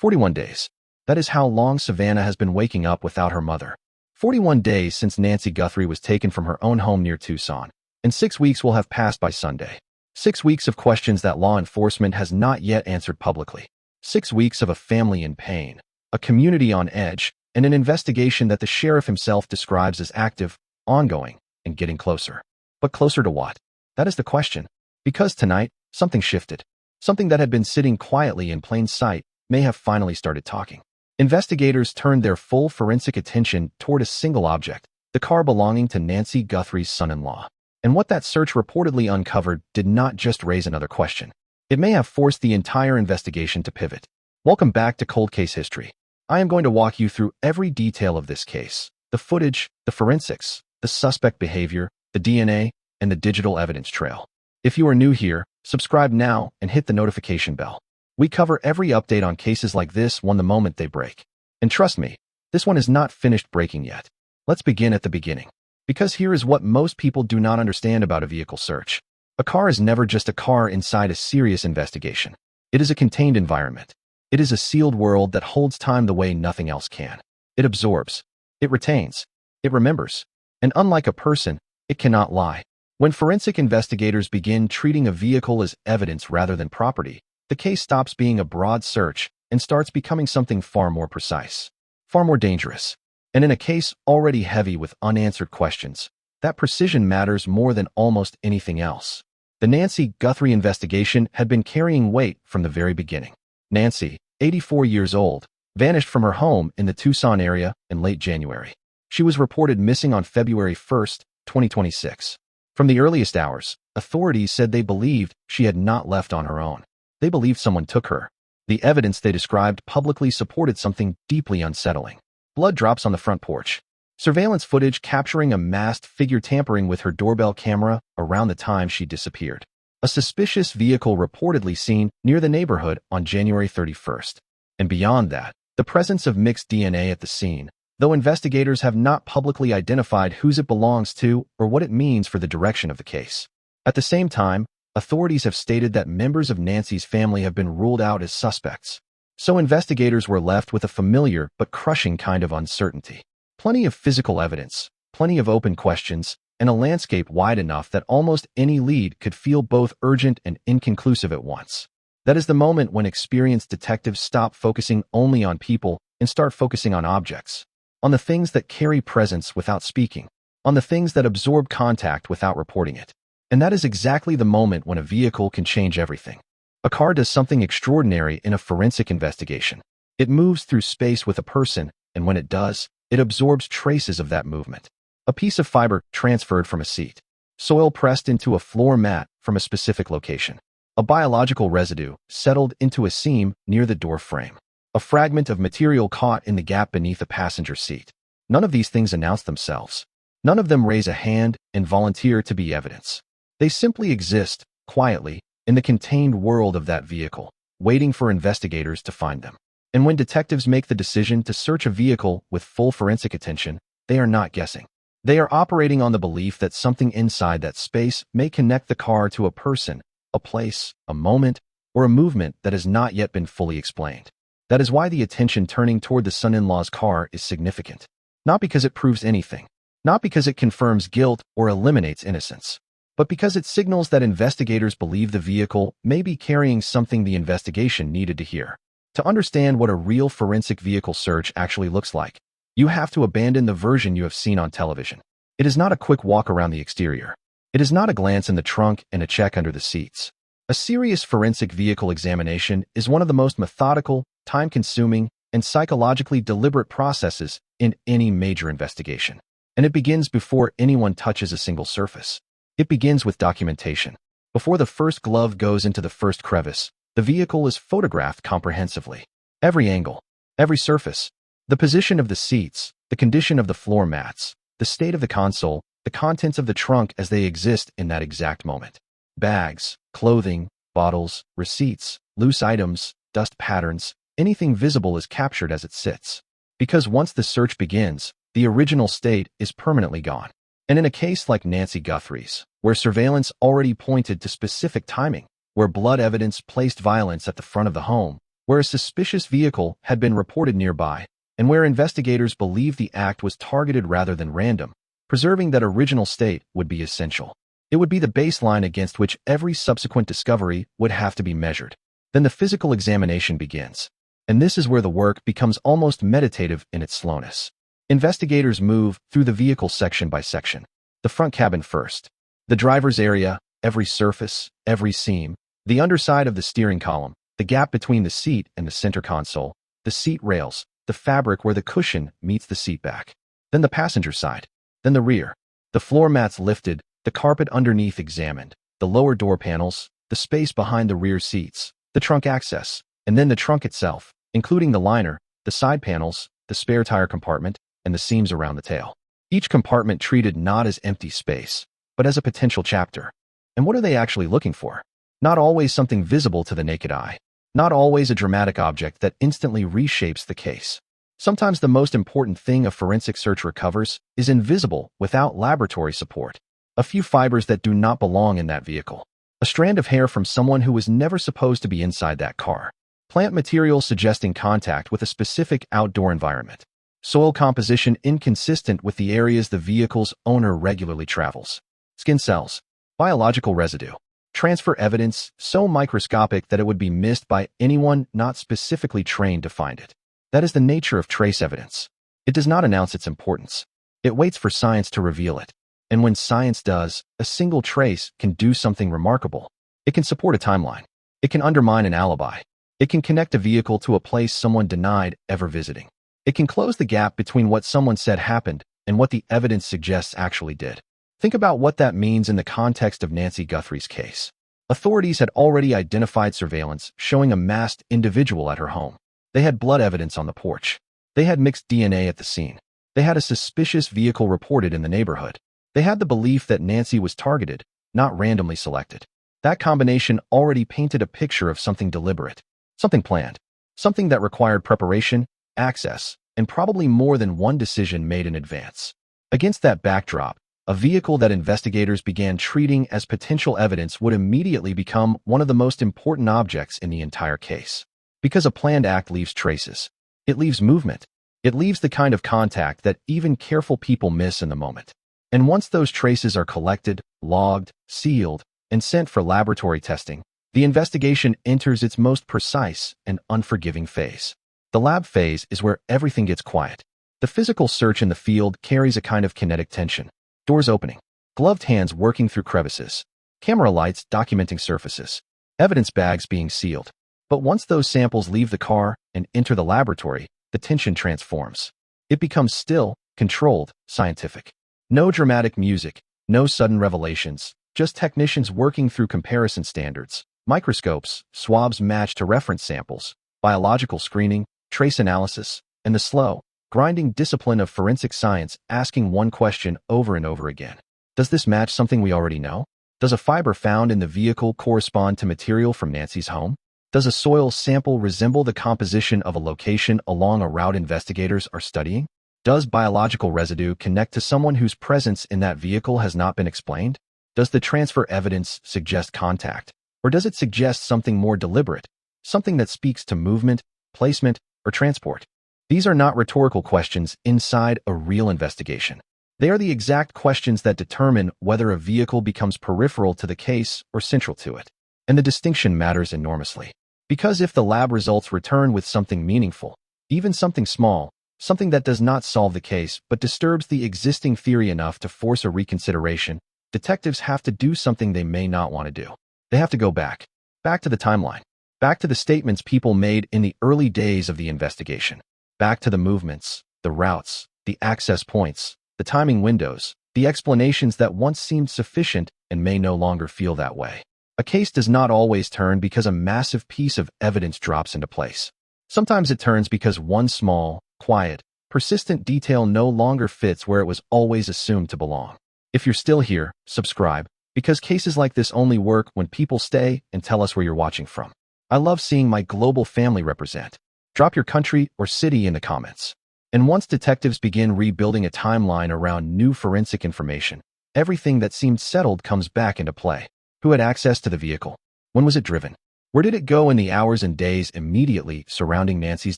41 days. That is how long Savannah has been waking up without her mother. 41 days since Nancy Guthrie was taken from her own home near Tucson. And 6 weeks will have passed by Sunday. 6 weeks of questions that law enforcement has not yet answered publicly. 6 weeks of a family in pain, a community on edge, and an investigation that the sheriff himself describes as active, ongoing, and getting closer. But closer to what? That is the question. Because tonight, something shifted. Something that had been sitting quietly in plain sight may have finally started talking. Investigators turned their full forensic attention toward a single object, the car belonging to Nancy Guthrie's son-in-law. And what that search reportedly uncovered did not just raise another question. It may have forced the entire investigation to pivot. Welcome back to Cold Case History. I am going to walk you through every detail of this case, the footage, the forensics, the suspect behavior, the DNA, and the digital evidence trail. If you are new here, subscribe now and hit the notification bell. We cover every update on cases like this one the moment they break. And trust me, this one is not finished breaking yet. Let's begin at the beginning. Because here is what most people do not understand about a vehicle search. A car is never just a car inside a serious investigation. It is a contained environment. It is a sealed world that holds time the way nothing else can. It absorbs. It retains. It remembers. And unlike a person, it cannot lie. When forensic investigators begin treating a vehicle as evidence rather than property, the case stops being a broad search and starts becoming something far more precise, far more dangerous. And in a case already heavy with unanswered questions, that precision matters more than almost anything else. The Nancy Guthrie investigation had been carrying weight from the very beginning. Nancy, 84 years old, vanished from her home in the Tucson area in late January. She was reported missing on February 1, 2026. From the earliest hours, authorities said they believed she had not left on her own. They believed someone took her. The evidence they described publicly supported something deeply unsettling. Blood drops on the front porch. Surveillance footage capturing a masked figure tampering with her doorbell camera around the time she disappeared. A suspicious vehicle reportedly seen near the neighborhood on January 31st. And beyond that, the presence of mixed DNA at the scene, though investigators have not publicly identified whose it belongs to or what it means for the direction of the case. At the same time, authorities have stated that members of Nancy's family have been ruled out as suspects. So investigators were left with a familiar but crushing kind of uncertainty. Plenty of physical evidence, plenty of open questions, and a landscape wide enough that almost any lead could feel both urgent and inconclusive at once. That is the moment when experienced detectives stop focusing only on people and start focusing on objects. On the things that carry presence without speaking, on the things that absorb contact without reporting it. And that is exactly the moment when a vehicle can change everything. A car does something extraordinary in a forensic investigation. It moves through space with a person, and when it does, it absorbs traces of that movement. A piece of fiber transferred from a seat. Soil pressed into a floor mat from a specific location. A biological residue settled into a seam near the door frame. A fragment of material caught in the gap beneath a passenger seat. None of these things announce themselves. None of them raise a hand and volunteer to be evidence. They simply exist, quietly, in the contained world of that vehicle, waiting for investigators to find them. And when detectives make the decision to search a vehicle with full forensic attention, they are not guessing. They are operating on the belief that something inside that space may connect the car to a person, a place, a moment, or a movement that has not yet been fully explained. That is why the attention turning toward the son-in-law's car is significant. Not because it proves anything, not because it confirms guilt or eliminates innocence, but because it signals that investigators believe the vehicle may be carrying something the investigation needed to hear. To understand what a real forensic vehicle search actually looks like, you have to abandon the version you have seen on television. It is not a quick walk around the exterior. It is not a glance in the trunk and a check under the seats. A serious forensic vehicle examination is one of the most methodical, time-consuming, and psychologically deliberate processes in any major investigation. And it begins before anyone touches a single surface. It begins with documentation. Before the first glove goes into the first crevice, the vehicle is photographed comprehensively. Every angle, every surface, the position of the seats, the condition of the floor mats, the state of the console, the contents of the trunk as they exist in that exact moment. Bags, clothing, bottles, receipts, loose items, dust patterns, anything visible is captured as it sits. Because once the search begins, the original state is permanently gone. And in a case like Nancy Guthrie's, where surveillance already pointed to specific timing, where blood evidence placed violence at the front of the home, where a suspicious vehicle had been reported nearby, and where investigators believe the act was targeted rather than random. Preserving that original state would be essential. It would be the baseline against which every subsequent discovery would have to be measured. Then the physical examination begins. And this is where the work becomes almost meditative in its slowness. Investigators move through the vehicle section by section. The front cabin first. The driver's area, every surface, every seam, the underside of the steering column, the gap between the seat and the center console, the seat rails, the fabric where the cushion meets the seat back. Then the passenger side. Then the rear. The floor mats lifted, the carpet underneath examined, the lower door panels, the space behind the rear seats, the trunk access, and then the trunk itself, including the liner, the side panels, the spare tire compartment, and the seams around the tail. Each compartment treated not as empty space, but as a potential chapter. And what are they actually looking for? Not always something visible to the naked eye. Not always a dramatic object that instantly reshapes the case. Sometimes the most important thing a forensic search recovers is invisible without laboratory support. A few fibers that do not belong in that vehicle. A strand of hair from someone who was never supposed to be inside that car. Plant material suggesting contact with a specific outdoor environment. Soil composition inconsistent with the areas the vehicle's owner regularly travels. Skin cells. Biological residue. Transfer evidence so microscopic that it would be missed by anyone not specifically trained to find it. That is the nature of trace evidence. It does not announce its importance. It waits for science to reveal it. And when science does, a single trace can do something remarkable. It can support a timeline. It can undermine an alibi. It can connect a vehicle to a place someone denied ever visiting. It can close the gap between what someone said happened and what the evidence suggests actually did. Think about what that means in the context of Nancy Guthrie's case. Authorities had already identified surveillance showing a masked individual at her home. They had blood evidence on the porch. They had mixed DNA at the scene. They had a suspicious vehicle reported in the neighborhood. They had the belief that Nancy was targeted, not randomly selected. That combination already painted a picture of something deliberate, something planned, something that required preparation, access, and probably more than one decision made in advance. Against that backdrop, a vehicle that investigators began treating as potential evidence would immediately become one of the most important objects in the entire case. Because a planned act leaves traces. It leaves movement. It leaves the kind of contact that even careful people miss in the moment. And once those traces are collected, logged, sealed, and sent for laboratory testing, the investigation enters its most precise and unforgiving phase. The lab phase is where everything gets quiet. The physical search in the field carries a kind of kinetic tension. Doors opening, gloved hands working through crevices, camera lights documenting surfaces, evidence bags being sealed. But once those samples leave the car and enter the laboratory, the tension transforms. It becomes still, controlled, scientific. No dramatic music, no sudden revelations, just technicians working through comparison standards, microscopes, swabs matched to reference samples, biological screening, trace analysis, and the slow, grinding discipline of forensic science asking one question over and over again. Does this match something we already know? Does a fiber found in the vehicle correspond to material from Nancy's home? Does a soil sample resemble the composition of a location along a route investigators are studying? Does biological residue connect to someone whose presence in that vehicle has not been explained? Does the transfer evidence suggest contact? Or does it suggest something more deliberate, something that speaks to movement, placement, or transport? These are not rhetorical questions inside a real investigation. They are the exact questions that determine whether a vehicle becomes peripheral to the case or central to it. And the distinction matters enormously. Because if the lab results return with something meaningful, even something small, something that does not solve the case but disturbs the existing theory enough to force a reconsideration, detectives have to do something they may not want to do. They have to go back to the timeline, back to the statements people made in the early days of the investigation, back to the movements, the routes, the access points, the timing windows, the explanations that once seemed sufficient and may no longer feel that way. A case does not always turn because a massive piece of evidence drops into place. Sometimes it turns because one small, quiet, persistent detail no longer fits where it was always assumed to belong. If you're still here, subscribe, because cases like this only work when people stay and tell us where you're watching from. I love seeing my global family represent. Drop your country or city in the comments. And once detectives begin rebuilding a timeline around new forensic information, everything that seemed settled comes back into play. Who had access to the vehicle? When was it driven? Where did it go in the hours and days immediately surrounding Nancy's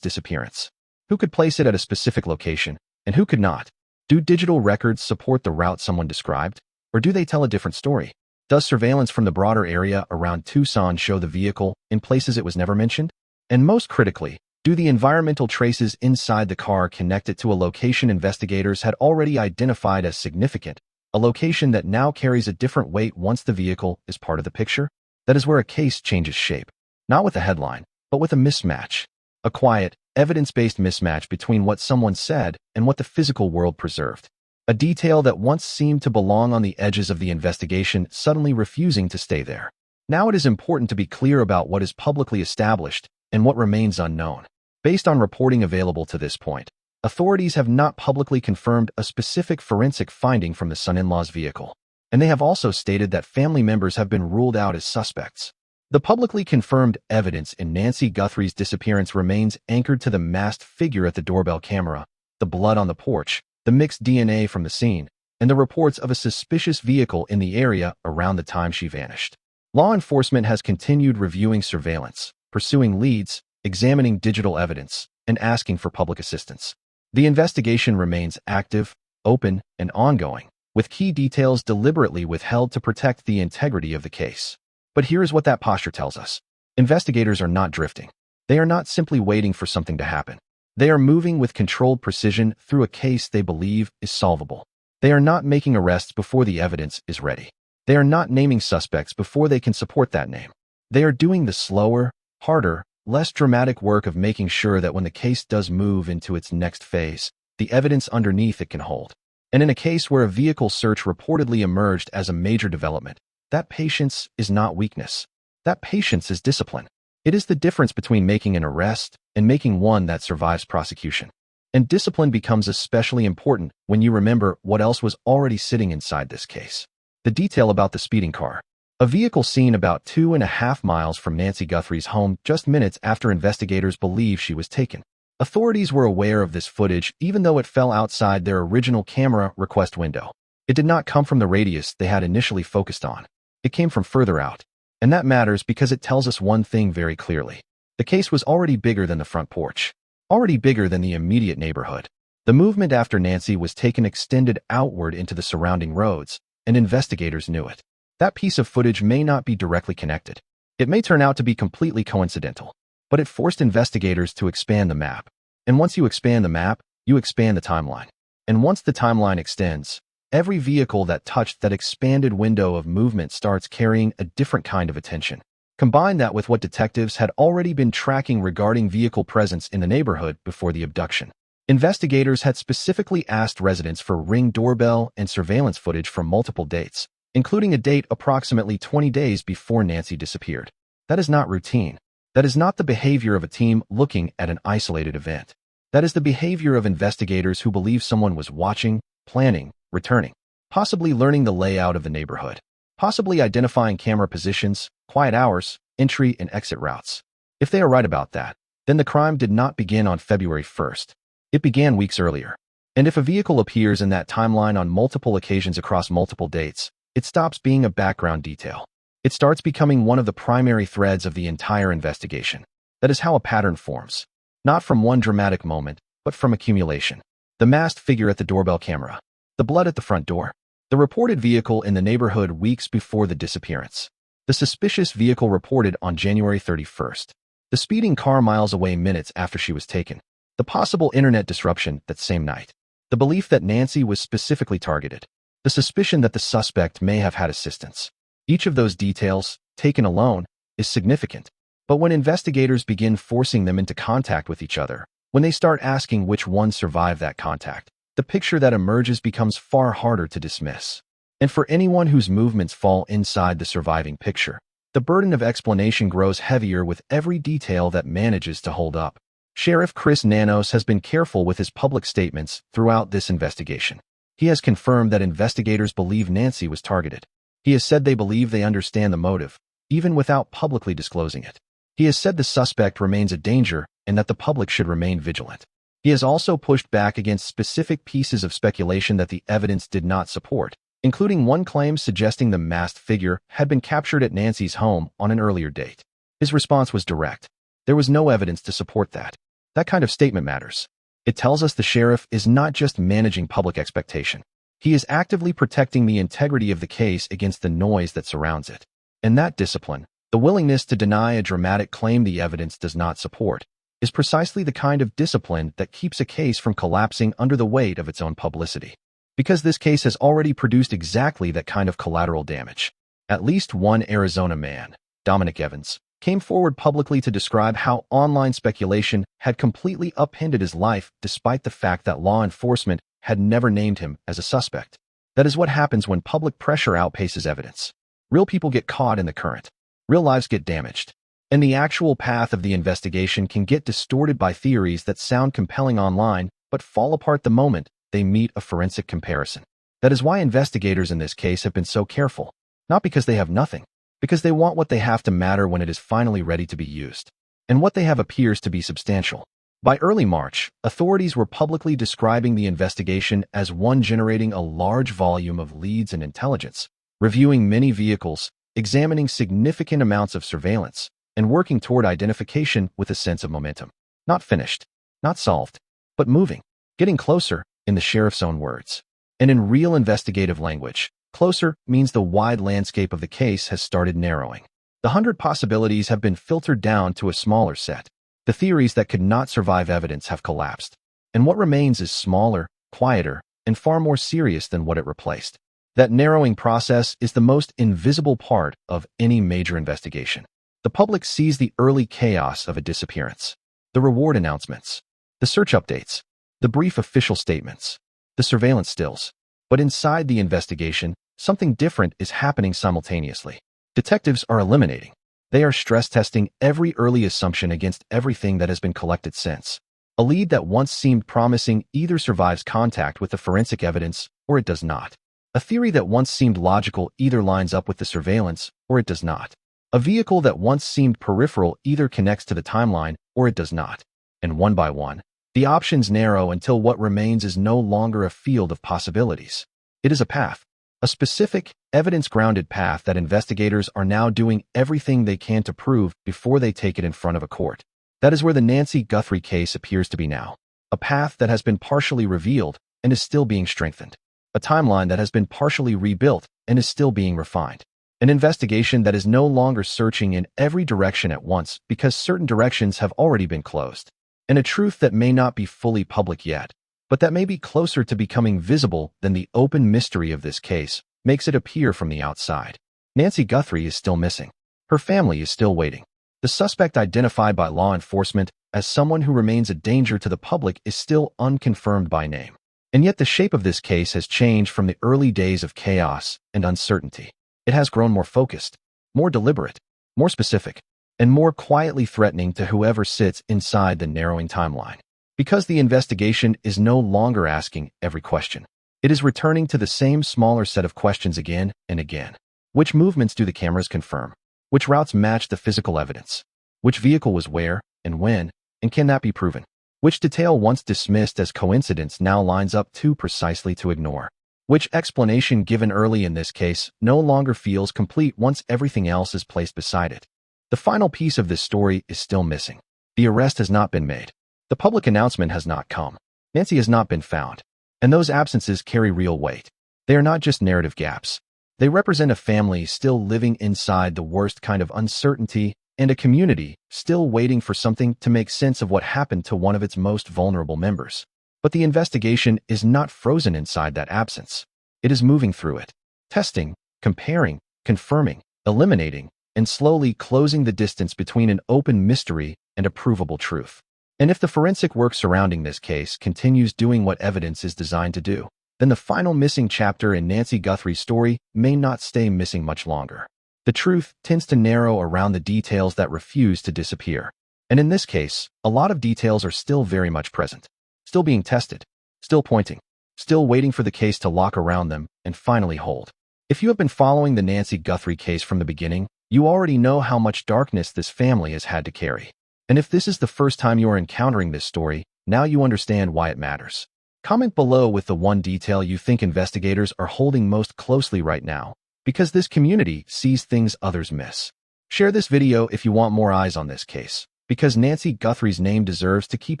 disappearance? Who could place it at a specific location, and who could not? Do digital records support the route someone described, or do they tell a different story? Does surveillance from the broader area around Tucson show the vehicle in places it was never mentioned? And most critically, do the environmental traces inside the car connect it to a location investigators had already identified as significant, a location that now carries a different weight once the vehicle is part of the picture? That is where a case changes shape, not with a headline, but with a mismatch. A quiet, evidence-based mismatch between what someone said and what the physical world preserved. A detail that once seemed to belong on the edges of the investigation suddenly refusing to stay there. Now it is important to be clear about what is publicly established and what remains unknown. Based on reporting available to this point, authorities have not publicly confirmed a specific forensic finding from the son-in-law's vehicle, and they have also stated that family members have been ruled out as suspects. The publicly confirmed evidence in Nancy Guthrie's disappearance remains anchored to the masked figure at the doorbell camera, the blood on the porch, the mixed DNA from the scene, and the reports of a suspicious vehicle in the area around the time she vanished. Law enforcement has continued reviewing surveillance, pursuing leads, examining digital evidence, and asking for public assistance. The investigation remains active, open, and ongoing, with key details deliberately withheld to protect the integrity of the case. But here's what that posture tells us. Investigators are not drifting. They are not simply waiting for something to happen. They are moving with controlled precision through a case they believe is solvable. They are not making arrests before the evidence is ready. They are not naming suspects before they can support that name. They are doing the slower, harder, less dramatic work of making sure that when the case does move into its next phase, the evidence underneath it can hold. And in a case where a vehicle search reportedly emerged as a major development, that patience is not weakness. That patience is discipline. It is the difference between making an arrest and making one that survives prosecution. And discipline becomes especially important when you remember what else was already sitting inside this case. The detail about the speeding car. A vehicle seen about 2.5 miles from Nancy Guthrie's home just minutes after investigators believe she was taken. Authorities were aware of this footage even though it fell outside their original camera request window. It did not come from the radius they had initially focused on. It came from further out. And that matters because it tells us one thing very clearly. The case was already bigger than the front porch. Already bigger than the immediate neighborhood. The movement after Nancy was taken extended outward into the surrounding roads, and investigators knew it. That piece of footage may not be directly connected. It may turn out to be completely coincidental, but it forced investigators to expand the map. And once you expand the map, you expand the timeline. And once the timeline extends, every vehicle that touched that expanded window of movement starts carrying a different kind of attention. Combine that with what detectives had already been tracking regarding vehicle presence in the neighborhood before the abduction. Investigators had specifically asked residents for Ring doorbell and surveillance footage from multiple dates, including a date approximately 20 days before Nancy disappeared. That is not routine. That is not the behavior of a team looking at an isolated event. That is the behavior of investigators who believe someone was watching, planning, returning, possibly learning the layout of the neighborhood, possibly identifying camera positions, quiet hours, entry and exit routes. If they are right about that, then the crime did not begin on February 1st. It began weeks earlier. And if a vehicle appears in that timeline on multiple occasions across multiple dates, it stops being a background detail. It starts becoming one of the primary threads of the entire investigation. That is how a pattern forms. Not from one dramatic moment, but from accumulation. The masked figure at the doorbell camera. The blood at the front door. The reported vehicle in the neighborhood weeks before the disappearance. The suspicious vehicle reported on January 31st. The speeding car miles away minutes after she was taken. The possible internet disruption that same night. The belief that Nancy was specifically targeted. The suspicion that the suspect may have had assistance. Each of those details, taken alone, is significant. But when investigators begin forcing them into contact with each other, when they start asking which one survived that contact, the picture that emerges becomes far harder to dismiss. And for anyone whose movements fall inside the surviving picture, the burden of explanation grows heavier with every detail that manages to hold up. Sheriff Chris Nanos has been careful with his public statements throughout this investigation. He has confirmed that investigators believe Nancy was targeted. He has said they believe they understand the motive, even without publicly disclosing it. He has said the suspect remains a danger and that the public should remain vigilant. He has also pushed back against specific pieces of speculation that the evidence did not support, including one claim suggesting the masked figure had been captured at Nancy's home on an earlier date. His response was direct. There was no evidence to support that. That kind of statement matters. It tells us the sheriff is not just managing public expectation. He is actively protecting the integrity of the case against the noise that surrounds it. And that discipline, the willingness to deny a dramatic claim the evidence does not support, is precisely the kind of discipline that keeps a case from collapsing under the weight of its own publicity. Because this case has already produced exactly that kind of collateral damage. At least one Arizona man, Dominic Evans, came forward publicly to describe how online speculation had completely upended his life despite the fact that law enforcement had never named him as a suspect. That is what happens when public pressure outpaces evidence. Real people get caught in the current. Real lives get damaged. And the actual path of the investigation can get distorted by theories that sound compelling online but fall apart the moment they meet a forensic comparison. That is why investigators in this case have been so careful. Not because they have nothing, because they want what they have to matter when it is finally ready to be used. And what they have appears to be substantial. By early March, authorities were publicly describing the investigation as one generating a large volume of leads and intelligence, reviewing many vehicles, examining significant amounts of surveillance, and working toward identification with a sense of momentum. Not finished, not solved, but moving, getting closer, in the sheriff's own words. And in real investigative language, closer means the wide landscape of the case has started narrowing. The 100 possibilities have been filtered down to a smaller set. The theories that could not survive evidence have collapsed. And what remains is smaller, quieter, and far more serious than what it replaced. That narrowing process is the most invisible part of any major investigation. The public sees the early chaos of a disappearance, the reward announcements, the search updates, the brief official statements, the surveillance stills. But inside the investigation, something different is happening simultaneously. Detectives are eliminating. They are stress testing every early assumption against everything that has been collected since. A lead that once seemed promising either survives contact with the forensic evidence or it does not. A theory that once seemed logical either lines up with the surveillance or it does not. A vehicle that once seemed peripheral either connects to the timeline or it does not. And one by one, the options narrow until what remains is no longer a field of possibilities. It is a path, a specific, evidence-grounded path that investigators are now doing everything they can to prove before they take it in front of a court. That is where the Nancy Guthrie case appears to be now. A path that has been partially revealed and is still being strengthened. A timeline that has been partially rebuilt and is still being refined. An investigation that is no longer searching in every direction at once because certain directions have already been closed. And a truth that may not be fully public yet, but that may be closer to becoming visible than the open mystery of this case makes it appear from the outside. Nancy Guthrie is still missing. Her family is still waiting. The suspect identified by law enforcement as someone who remains a danger to the public is still unconfirmed by name. And yet the shape of this case has changed from the early days of chaos and uncertainty. It has grown more focused, more deliberate, more specific, and more quietly threatening to whoever sits inside the narrowing timeline. Because the investigation is no longer asking every question. It is returning to the same smaller set of questions again and again. Which movements do the cameras confirm? Which routes match the physical evidence? Which vehicle was where and when, and can that be proven? Which detail once dismissed as coincidence now lines up too precisely to ignore? Which explanation given early in this case no longer feels complete once everything else is placed beside it? The final piece of this story is still missing. The arrest has not been made. The public announcement has not come. Nancy has not been found. And those absences carry real weight. They are not just narrative gaps. They represent a family still living inside the worst kind of uncertainty and a community still waiting for something to make sense of what happened to one of its most vulnerable members. But the investigation is not frozen inside that absence. It is moving through it, testing, comparing, confirming, eliminating, and slowly closing the distance between an open mystery and a provable truth. And if the forensic work surrounding this case continues doing what evidence is designed to do, then the final missing chapter in Nancy Guthrie's story may not stay missing much longer. The truth tends to narrow around the details that refuse to disappear. And in this case, a lot of details are still very much present, still being tested, still pointing, still waiting for the case to lock around them and finally hold. If you have been following the Nancy Guthrie case from the beginning, you already know how much darkness this family has had to carry. And if this is the first time you are encountering this story, now you understand why it matters. Comment below with the one detail you think investigators are holding most closely right now, because this community sees things others miss. Share this video if you want more eyes on this case, because Nancy Guthrie's name deserves to keep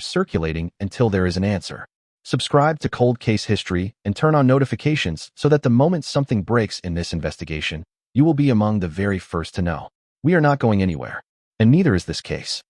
circulating until there is an answer. Subscribe to Cold Case History and turn on notifications so that the moment something breaks in this investigation, you will be among the very first to know. We are not going anywhere, and neither is this case.